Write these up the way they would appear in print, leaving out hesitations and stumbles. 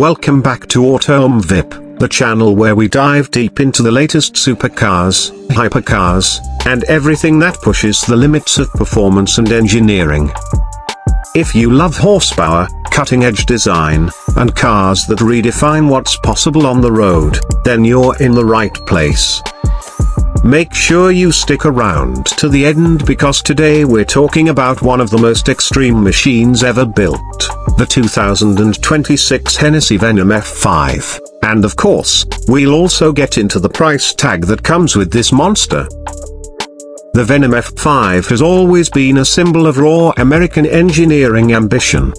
Welcome back to Auto MVIP, the channel where we dive deep into the latest supercars, hypercars, and everything that pushes the limits of performance and engineering. If you love horsepower, cutting-edge design, and cars that redefine what's possible on the road, then you're in the right place. Make sure you stick around to the end because today we're talking about one of the most extreme machines ever built, the 2026 Hennessey Venom F5, and of course, we'll also get into the price tag that comes with this monster. The Venom F5 has always been a symbol of raw American engineering ambition.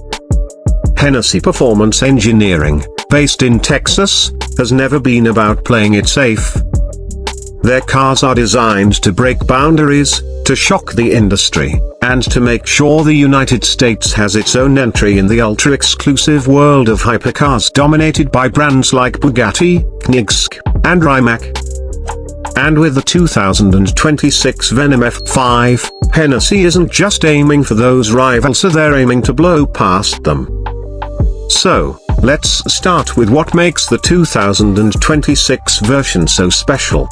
Hennessey Performance Engineering, based in Texas, has never been about playing it safe. Their cars are designed to break boundaries, to shock the industry, and to make sure the United States has its own entry in the ultra-exclusive world of hypercars dominated by brands like Bugatti, Koenigsegg, and Rimac. And with the 2026 Venom F5, Hennessey isn't just aiming for those rivals, they're aiming to blow past them. So, let's start with what makes the 2026 version so special.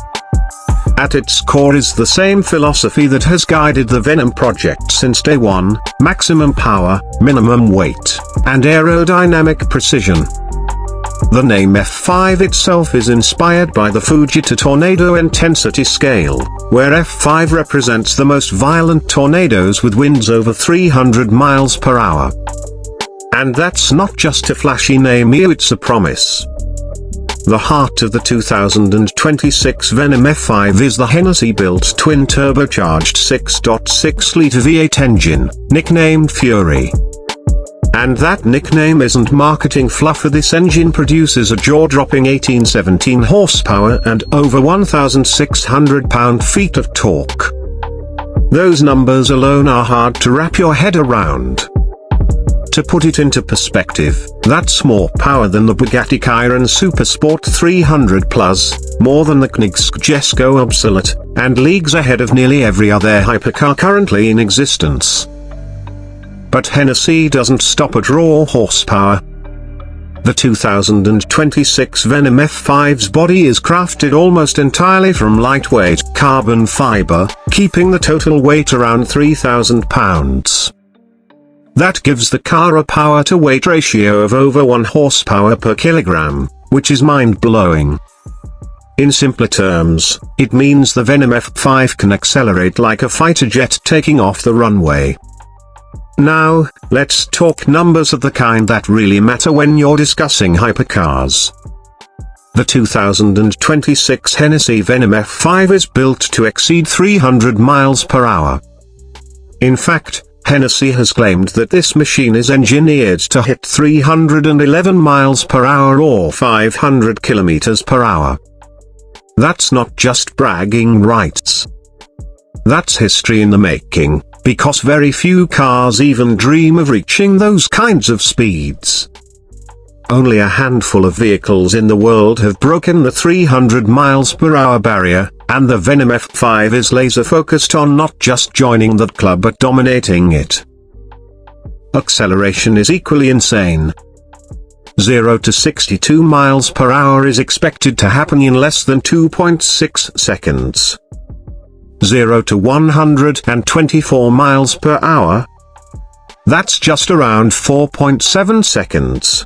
At its core is the same philosophy that has guided the Venom project since day one: maximum power, minimum weight, and aerodynamic precision. The name F5 itself is inspired by the Fuji to tornado intensity scale, where F5 represents the most violent tornadoes with winds over 300 miles per hour. And that's not just a flashy name, it's a promise. The heart of the 2026 Venom F5 is the Hennessey-built twin-turbocharged 6.6-litre V8 engine, nicknamed Fury. And that nickname isn't marketing fluff. This engine produces a jaw-dropping 1817 horsepower and over 1,600 pound-feet of torque. Those numbers alone are hard to wrap your head around. To put it into perspective, that's more power than the Bugatti Chiron Supersport 300 Plus, more than the Koenigsegg Jesko Obsolete, and leagues ahead of nearly every other hypercar currently in existence. But Hennessey doesn't stop at raw horsepower. The 2026 Venom F5's body is crafted almost entirely from lightweight carbon fiber, keeping the total weight around 3,000 pounds. That gives the car a power-to-weight ratio of over 1 horsepower per kilogram, which is mind-blowing. In simpler terms, it means the Venom F5 can accelerate like a fighter jet taking off the runway. Now, let's talk numbers of the kind that really matter when you're discussing hypercars. The 2026 Hennessey Venom F5 is built to exceed 300 miles per hour. In fact, Hennessey has claimed that this machine is engineered to hit 311 miles per hour or 500 kilometers per hour. That's not just bragging rights. That's history in the making, because very few cars even dream of reaching those kinds of speeds. Only a handful of vehicles in the world have broken the 300 miles per hour barrier, and the Venom F5 is laser-focused on not just joining that club but dominating it. Acceleration is equally insane. 0 to 62 miles per hour is expected to happen in less than 2.6 seconds. 0 to 124 miles per hour? That's just around 4.7 seconds.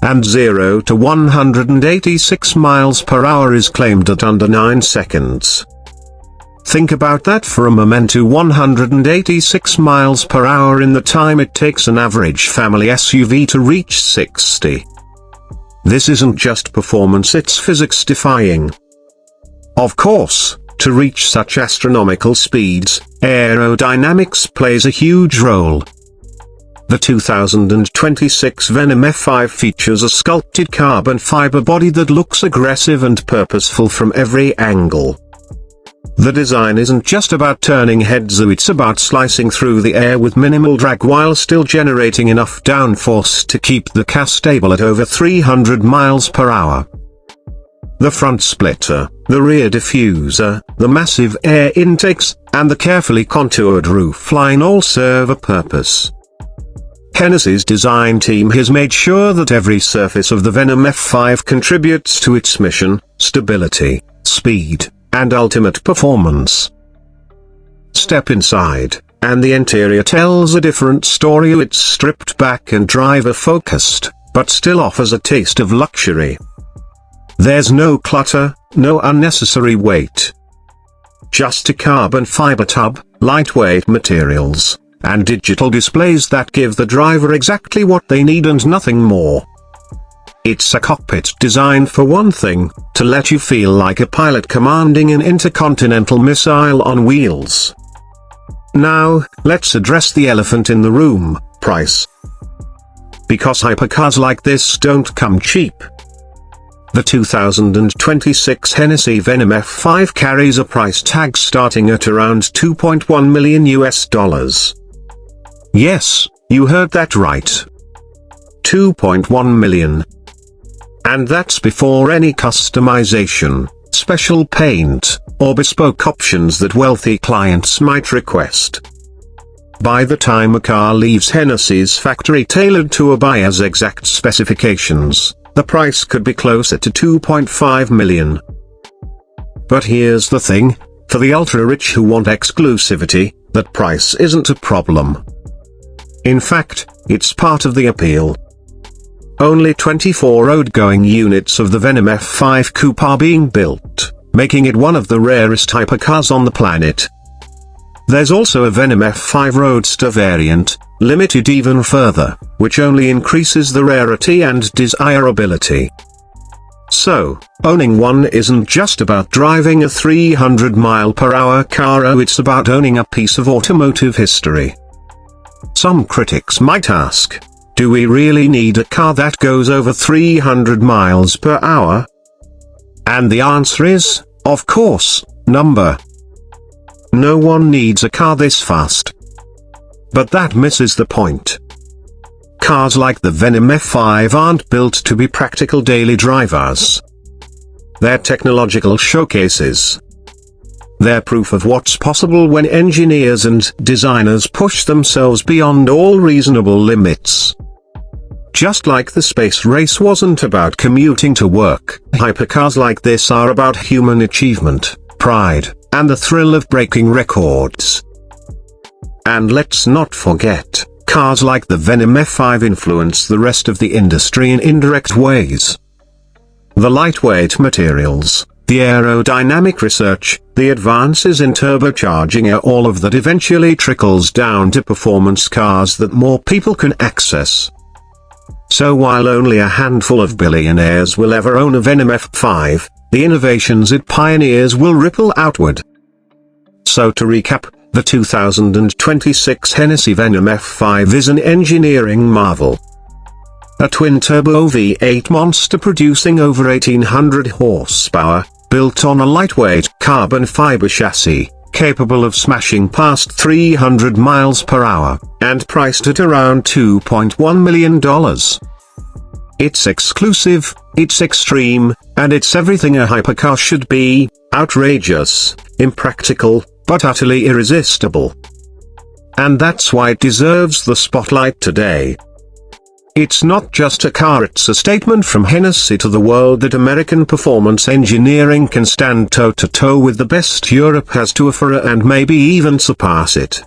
And 0 to 186 miles per hour is claimed at under 9 seconds. Think about that for a moment. To 186 miles per hour in the time it takes an average family SUV to reach 60. This isn't just performance, it's physics-defying. Of course, to reach such astronomical speeds, aerodynamics plays a huge role. The 2026 Venom F5 features a sculpted carbon fiber body that looks aggressive and purposeful from every angle. The design isn't just about turning heads, it's about slicing through the air with minimal drag while still generating enough downforce to keep the car stable at over 300 miles per hour. The front splitter, the rear diffuser, the massive air intakes, and the carefully contoured roofline all serve a purpose. Hennessey's design team has made sure that every surface of the Venom F5 contributes to its mission, stability, speed, and ultimate performance. Step inside, and the interior tells a different story. It's stripped back and driver-focused, but still offers a taste of luxury. There's no clutter, no unnecessary weight. Just a carbon fiber tub, lightweight materials, and digital displays that give the driver exactly what they need and nothing more. It's a cockpit designed for one thing, to let you feel like a pilot commanding an intercontinental missile on wheels. Now, let's address the elephant in the room, price. Because hypercars like this don't come cheap. The 2026 Hennessey Venom F5 carries a price tag starting at around $2.1 million. Yes, you heard that right. $2.1 million. And that's before any customization, special paint, or bespoke options that wealthy clients might request. By the time a car leaves Hennessey's factory tailored to a buyer's exact specifications, the price could be closer to $2.5 million. But here's the thing, for the ultra-rich who want exclusivity, that price isn't a problem. In fact, it's part of the appeal. Only 24 road-going units of the Venom F5 Coupe are being built, making it one of the rarest hypercars on the planet. There's also a Venom F5 Roadster variant, limited even further, which only increases the rarity and desirability. So, owning one isn't just about driving a 300 mph car, it's about owning a piece of automotive history. Some critics might ask, do we really need a car that goes over 300 mph? And the answer is, of course, no one needs a car this fast. But that misses the point. Cars like the Venom F5 aren't built to be practical daily drivers. They're technological showcases. They're proof of what's possible when engineers and designers push themselves beyond all reasonable limits. Just like the space race wasn't about commuting to work, hypercars like this are about human achievement, pride, and the thrill of breaking records. And let's not forget, cars like the Venom F5 influence the rest of the industry in indirect ways. The lightweight materials, the aerodynamic research, the advances in turbocharging, all of that eventually trickles down to performance cars that more people can access. So while only a handful of billionaires will ever own a Venom F5, the innovations it pioneers will ripple outward. So to recap, the 2026 Hennessey Venom F5 is an engineering marvel. A twin-turbo V8 monster producing over 1800 horsepower, built on a lightweight carbon fiber chassis, capable of smashing past 300 mph, and priced at around $2.1 million. It's exclusive, it's extreme, and it's everything a hypercar should be: outrageous, impractical, but utterly irresistible. And that's why it deserves the spotlight today. It's not just a car, it's a statement from Hennessey to the world that American performance engineering can stand toe-to-toe with the best Europe has to offer and maybe even surpass it.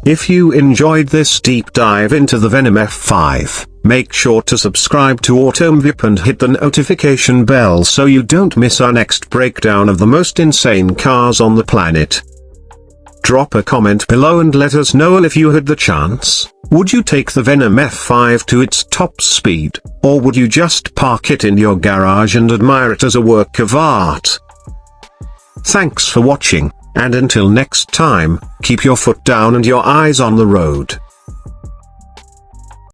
If you enjoyed this deep dive into the Venom F5, make sure to subscribe to MVIP and hit the notification bell so you don't miss our next breakdown of the most insane cars on the planet. Drop a comment below and let us know if you had the chance. Would you take the Venom F5 to its top speed, or would you just park it in your garage and admire it as a work of art? Thanks for watching, and until next time, keep your foot down and your eyes on the road.